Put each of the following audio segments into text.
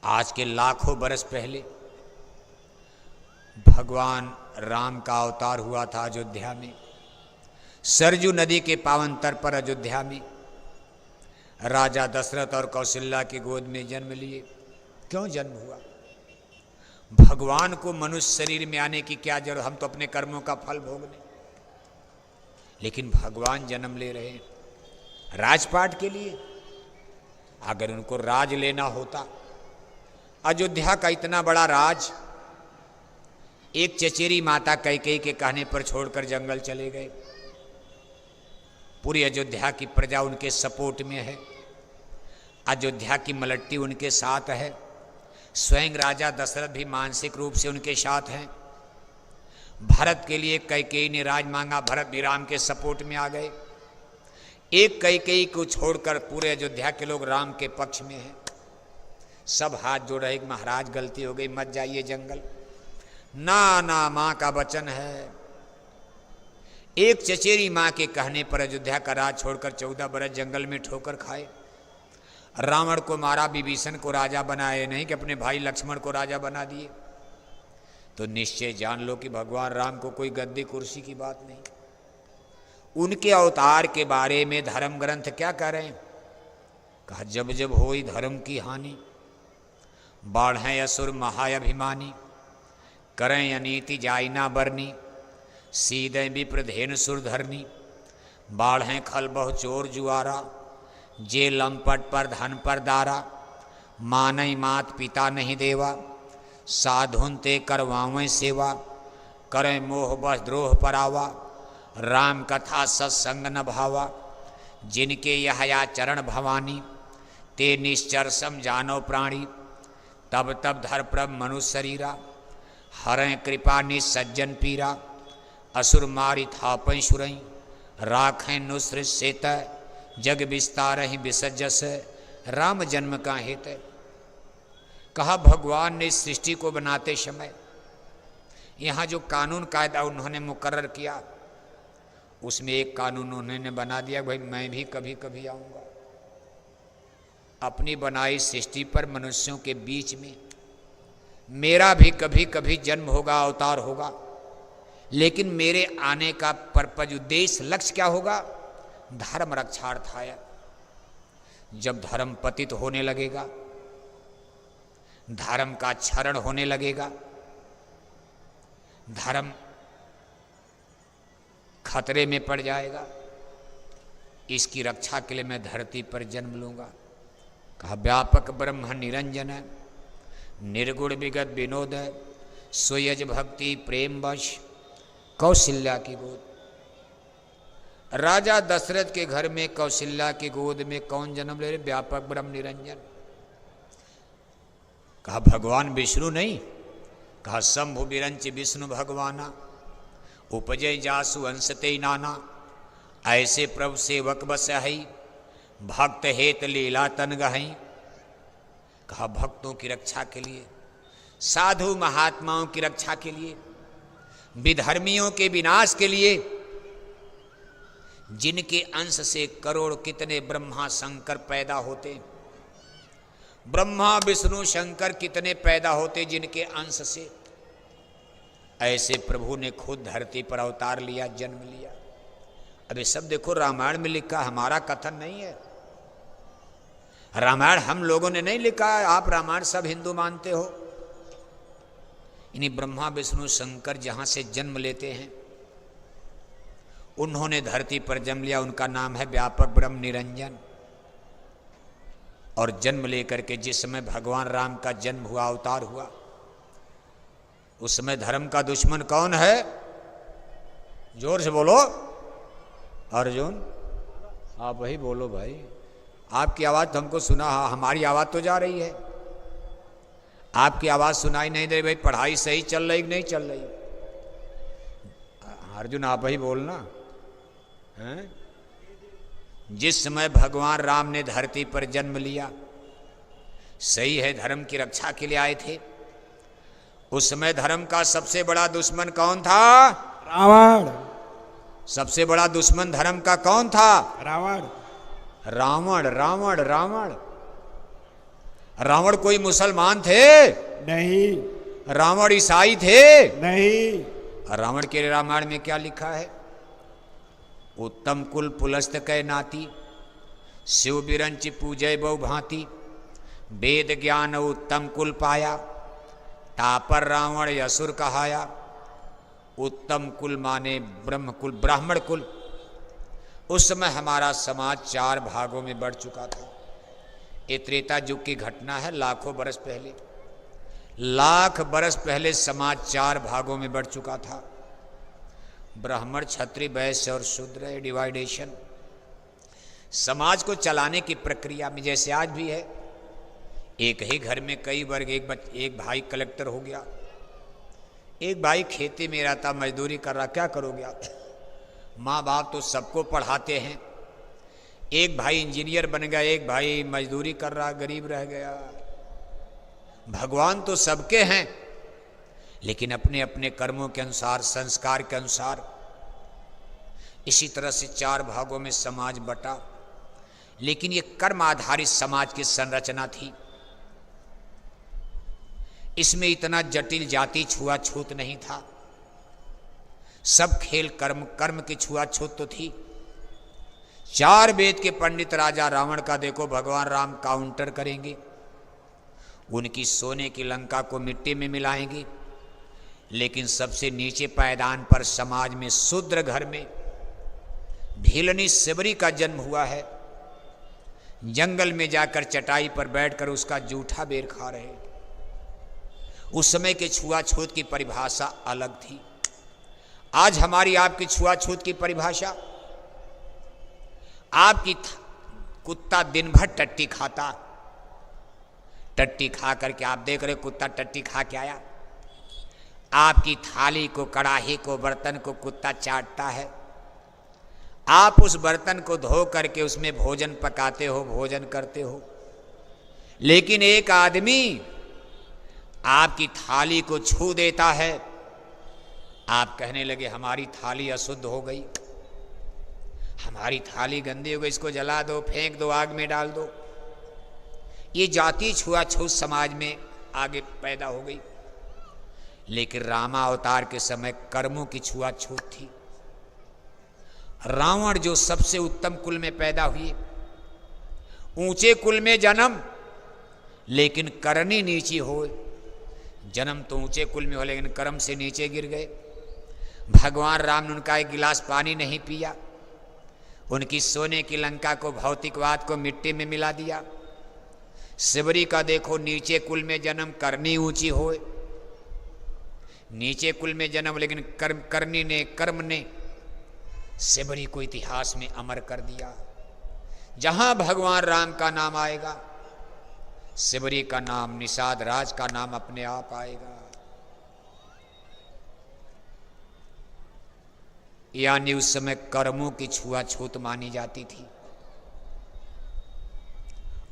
आज के लाखों बरस पहले भगवान राम का अवतार हुआ था अयोध्या में, सरजू नदी के पावन तट पर अयोध्या में। राजा दशरथ और कौशल्या की गोद में जन्म लिए। क्यों जन्म हुआ? भगवान को मनुष्य शरीर में आने की क्या जरूरत, हम तो अपने कर्मों का फल भोगने। लेकिन भगवान जन्म ले रहे हैं राजपाट के लिए। अगर उनको राज लेना होता, अयोध्या का इतना बड़ा राज एक चचेरी माता कैकेयी के कहने पर छोड़कर जंगल चले गए। पूरी अयोध्या की प्रजा उनके सपोर्ट में है, अयोध्या की मलट्टी उनके साथ है, स्वयं राजा दशरथ भी मानसिक रूप से उनके साथ हैं। भरत के लिए कैकेयी ने राज मांगा, भरत भी राम के सपोर्ट में आ गए। एक कैकेयी को छोड़कर पूरे अयोध्या के लोग राम के पक्ष में हैं। सब हाथ जोड़ रहे, महाराज गलती हो गई, मत जाइए जंगल। ना ना, मां का वचन है। एक चचेरी मां के कहने पर अयोध्या का राज छोड़कर 14 बरस जंगल में ठोकर खाए। रावण को मारा, विभीषण को राजा बनाए, नहीं कि अपने भाई लक्ष्मण को राजा बना दिए। तो निश्चय जान लो कि भगवान राम को कोई गद्दी कुर्सी की बात नहीं। उनके अवतार के बारे में धर्म ग्रंथ क्या कह रहे हैं? कहा, जब जब होई धर्म की हानि, बाढ़ें असुर महाअभिमानी, करें अनीति जाई ना बरनी, सीधे विप्रधेन सुरधरनी, बाढ़ें खल बहु चोर जुआरा, जे लंपट पर धन पर दारा, मानई मात पिता नहीं देवा, साधुन ते करवावें सेवा, करें मोह बस द्रोह परावा, राम कथा सत्संग न भावा, जिनके यह चरण भवानी, ते निश्चर सम जानो प्राणी, तब तब धर प्रभ मनुष्य शरीरा, हरें कृपा निसज्जन पीरा, असुर मारि थापै सुरई, राखें नुसृत सेत, जग विस्तार ही विसजस, राम जन्म का हेत। कहा, भगवान ने सृष्टि को बनाते समय यहाँ जो कानून कायदा उन्होंने मुकर्रर किया, उसमें एक कानून उन्होंने बना दिया, भाई मैं भी कभी कभी आऊँगा। अपनी बनाई सृष्टि पर मनुष्यों के बीच में मेरा भी कभी कभी जन्म होगा, अवतार होगा। लेकिन मेरे आने का पर्पज, उद्देश्य, लक्ष्य क्या होगा? धर्म रक्षार्थाय। जब धर्म पतित होने लगेगा, धर्म का क्षरण होने लगेगा, धर्म खतरे में पड़ जाएगा, इसकी रक्षा के लिए मैं धरती पर जन्म लूंगा। कहा, व्यापक ब्रह्म निरंजन, निर्गुण विगत विनोद, स्वयज भक्ति प्रेम वश, कौशल्या की गोद। राजा दशरथ के घर में कौशल्या की गोद में कौन जन्म ले रहे? व्यापक ब्रह्म निरंजन। कहा, भगवान विष्णु नहीं? कहा, शंभु विरंच विष्णु भगवाना, उपजय जासु अंशते नाना, ऐसे प्रभु सेवक बस हई, भक्त हेत लीला तन गहई। कहा, भक्तों की रक्षा के लिए, साधु महात्माओं की रक्षा के लिए, विधर्मियों के विनाश के लिए, जिनके अंश से करोड़ कितने ब्रह्मा शंकर पैदा होते, ब्रह्मा विष्णु शंकर कितने पैदा होते जिनके अंश से, ऐसे प्रभु ने खुद धरती पर अवतार लिया, जन्म लिया। अब ये सब देखो रामायण में लिखा, हमारा कथन नहीं है। रामायण हम लोगों ने नहीं लिखा। आप रामायण सब हिंदू मानते हो। इन्हीं ब्रह्मा विष्णु शंकर जहां से जन्म लेते हैं, उन्होंने धरती पर जन्म लिया। उनका नाम है व्यापक ब्रह्म निरंजन। और जन्म लेकर के जिस समय भगवान राम का जन्म हुआ, अवतार हुआ, उस समय धर्म का दुश्मन कौन है? जोर से बोलो। अर्जुन। आप वही बोलो भाई, आपकी आवाज़ तो हमको सुना, हमारी आवाज़ तो जा रही है, आपकी आवाज़ सुनाई नहीं दे रही। भाई पढ़ाई सही चल रही कि नहीं चल रही? अर्जुन आप वही बोलना हैं? जिस समय भगवान राम ने धरती पर जन्म लिया, सही है, धर्म की रक्षा के लिए आए थे। उस समय धर्म का सबसे बड़ा दुश्मन कौन था? रावण। सबसे बड़ा दुश्मन धर्म का कौन था? रावण। रावण। रावण रावण रावण कोई मुसलमान थे? नहीं। रावण ईसाई थे? नहीं। रावण के रामायण में क्या लिखा है? उत्तम कुल पुलस्त कै नाती, शिव बिरंच पूजय बहु भांति, वेद ज्ञान उत्तम कुल पाया, तापर रावण असुर कहाया। उत्तम कुल माने ब्रह्म कुल, ब्राह्मण कुल। उस समय हमारा समाज 4 भागों में बढ़ चुका था। ये त्रेता युग की घटना है, लाखों बरस पहले। लाख बरस पहले समाज 4 भागों में बढ़ चुका था। ब्राह्मण, क्षत्रिय, वैश्य और शूद्र, डिवाइडेशन समाज को चलाने की प्रक्रिया में। जैसे आज भी है, एक ही घर में कई वर्ग। एक भाई कलेक्टर हो गया, एक भाई खेती में रहता, मजदूरी कर रहा, क्या करोगे आप? माँ बाप तो सबको पढ़ाते हैं। एक भाई इंजीनियर बन गया, एक भाई मजदूरी कर रहा, गरीब रह गया। भगवान तो सबके हैं, लेकिन अपने अपने कर्मों के अनुसार, संस्कार के अनुसार। इसी तरह से 4 भागों में समाज बटा, लेकिन ये कर्म आधारित समाज की संरचना थी। इसमें इतना जटिल जाति छुआछूत नहीं था। सब खेल कर्म, कर्म की छुआछूत तो थी। 4 वेद के पंडित राजा रावण का देखो, भगवान राम काउंटर करेंगे। उनकी सोने की लंका को मिट्टी में मिलाएंगे। लेकिन सबसे नीचे पायदान पर समाज में, शूद्र घर में भीलनी शिवरी का जन्म हुआ है। जंगल में जाकर चटाई पर बैठकर उसका जूठा बेर खा रहे। उस समय के छुआछूत की परिभाषा अलग थी। आज हमारी आपकी छुआछूत की परिभाषा, आपकी कुत्ता दिन भर टट्टी खाता, टट्टी खा करके आप देख रहे कुत्ता टट्टी खा के आया। आपकी थाली को, कड़ाही को, बर्तन को कुत्ता चाटता है। आप उस बर्तन को धो करके उसमें भोजन पकाते हो, भोजन करते हो। लेकिन एक आदमी आपकी थाली को छू देता है, आप कहने लगे हमारी थाली अशुद्ध हो गई, हमारी थाली गंदी हो गई, इसको जला दो, फेंक दो, आग में डाल दो। ये जाति छुआछूत समाज में आगे पैदा हो गई। लेकिन रामा अवतार के समय कर्मों की छुआछूत थी। रावण जो सबसे उत्तम कुल में पैदा हुए, ऊंचे कुल में जन्म, लेकिन करनी नीची हो। जन्म तो ऊंचे कुल में हो, लेकिन कर्म से नीचे गिर गए। भगवान राम ने उनका एक गिलास पानी नहीं पिया। उनकी सोने की लंका को, भौतिकवाद को मिट्टी में मिला दिया। शिवरी का देखो, नीचे कुल में जन्म, करनी ऊंची हो। नीचे कुल में जन्म, लेकिन करनी ने, कर्म ने शिवरी को इतिहास में अमर कर दिया। जहां भगवान राम का नाम आएगा, शिवरी का नाम, निषाद राज का नाम अपने आप आएगा। यानी उस समय कर्मों की छुआछूत मानी जाती थी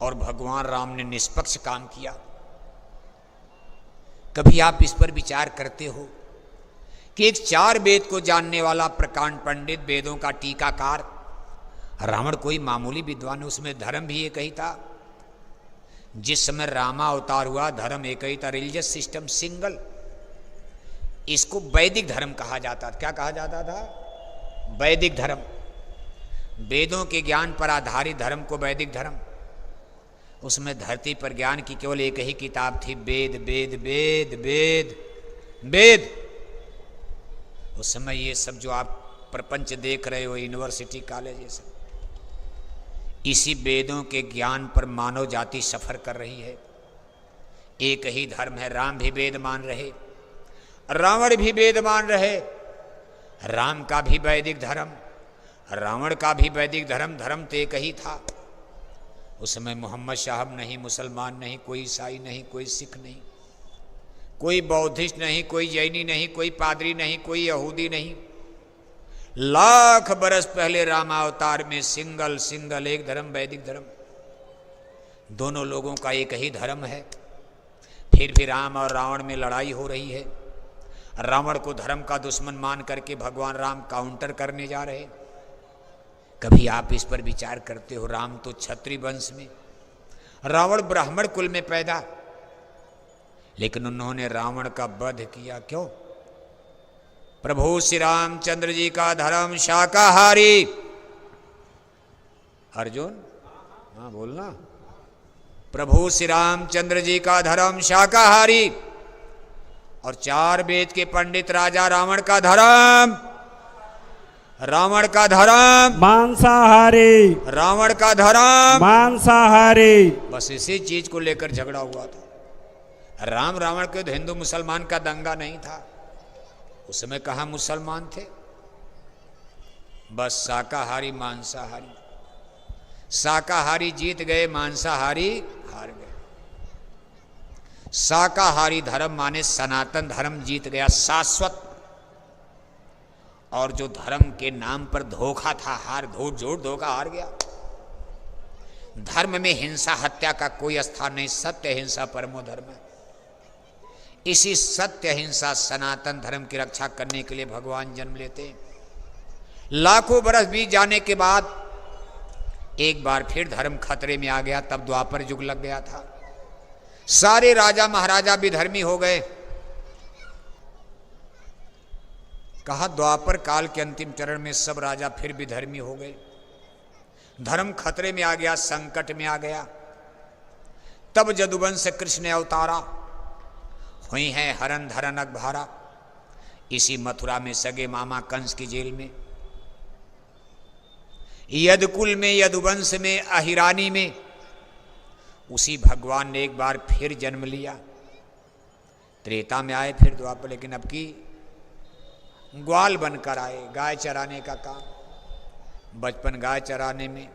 और भगवान राम ने निष्पक्ष काम किया। कभी आप इस पर विचार करते हो कि एक 4 वेद को जानने वाला प्रकांड पंडित, वेदों का टीकाकार रावण कोई मामूली विद्वान, उसमें धर्म भी एक ही था। जिस समय रामा अवतार हुआ, धर्म एक ही था, रिलीजियस सिस्टम सिंगल। इसको वैदिक धर्म कहा जाता था। क्या कहा जाता था? वैदिक धर्म। वेदों के ज्ञान पर आधारित धर्म को वैदिक धर्म। उसमें धरती पर ज्ञान की केवल एक ही किताब थी, वेद वेद वेद वेद वेद। उस समय ये सब जो आप प्रपंच देख रहे हो, यूनिवर्सिटी, कॉलेज, ये सब, इसी वेदों के ज्ञान पर मानव जाति सफर कर रही है। एक ही धर्म है। राम भी वेद मान रहे, रावण भी वेद मान रहे। राम का भी वैदिक धर्म, रावण का भी वैदिक धर्म। धर्म तो एक ही था। उस समय मोहम्मद साहब नहीं, मुसलमान नहीं, कोई ईसाई नहीं, कोई सिख नहीं, कोई बौद्धिस्ट नहीं, कोई जैनी नहीं, कोई पादरी नहीं, कोई यहूदी नहीं। लाख बरस पहले रामावतार में सिंगल सिंगल एक धर्म, वैदिक धर्म। दोनों लोगों का एक ही धर्म है। फिर भी राम और रावण में लड़ाई हो रही है। रावण को धर्म का दुश्मन मान करके भगवान राम काउंटर करने जा रहे। कभी आप इस पर विचार करते हो? राम तो क्षत्रिय वंश में, रावण ब्राह्मण कुल में पैदा, लेकिन उन्होंने रावण का वध किया। क्यों? प्रभु श्री रामचंद्र जी का धर्म शाकाहारी। अर्जुन, हाँ बोलना। प्रभु श्री रामचंद्र जी का धर्म शाकाहारी और 4 वेद के पंडित राजा रावण का धर्म मांसाहारी। रावण का धर्म मांसाहारी। बस इसी चीज को लेकर झगड़ा हुआ था। राम रावण के हिंदू मुसलमान का दंगा नहीं था, उसमें कहाँ मुसलमान थे। बस शाकाहारी मांसाहारी, शाकाहारी जीत गए, मांसाहारी हार गए। शाकाहारी धर्म माने सनातन धर्म जीत गया, शाश्वत। और जो धर्म के नाम पर धोखा था, झूठ धोखा हार गया। धर्म में हिंसा हत्या का कोई स्थान नहीं, सत्य हिंसा परमो धर्म है। इसी सत्य हिंसा सनातन धर्म की रक्षा करने के लिए भगवान जन्म लेते हैं। लाखों बरस बीत जाने के बाद एक बार फिर धर्म खतरे में आ गया, तब द्वापर युग लग गया था। सारे राजा महाराजा भी धर्मी हो गए। कहा द्वापर काल के अंतिम चरण में सब राजा फिर भी धर्मी हो गए। धर्म खतरे में आ गया, संकट में आ गया। तब जदुवंश कृष्ण ने अवतारा, हुई है हरन धरन अगभारा। इसी मथुरा में सगे मामा कंस की जेल में, यदकुल में, यदुवंश में, अहिरानी में उसी भगवान ने एक बार फिर जन्म लिया। त्रेता में आए फिर द्वापर, लेकिन अब की ग्वाल बनकर आए, गाय चराने का काम। बचपन गाय चराने में,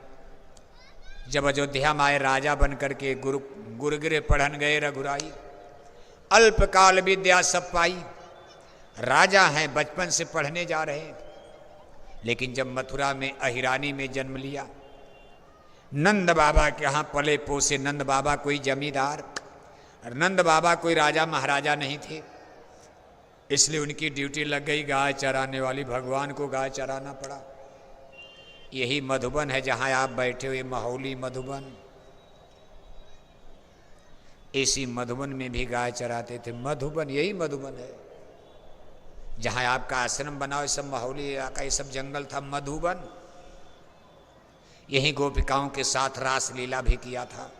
जब अयोध्या में आए राजा बनकर के गुरुगृह पढ़न गए रघुराई। अल्पकाल विद्या सब पाई, राजा हैं, बचपन से पढ़ने जा रहे हैं। लेकिन जब मथुरा में अहिरानी में जन्म लिया, नंद बाबा के यहाँ पले पोसे। नंद बाबा कोई जमींदार, नंद बाबा कोई राजा महाराजा नहीं थे, इसलिए उनकी ड्यूटी लग गई गाय चराने वाली। भगवान को गाय चराना पड़ा। यही मधुबन है जहाँ आप बैठे हुए, महोली मधुबन। इसी मधुबन में भी गाय चराते थे। मधुबन, यही मधुबन है जहाँ आपका आश्रम बना, ये सब महोली इलाका, ये सब जंगल था, मधुबन। यही गोपिकाओं के साथ रास लीला भी किया था।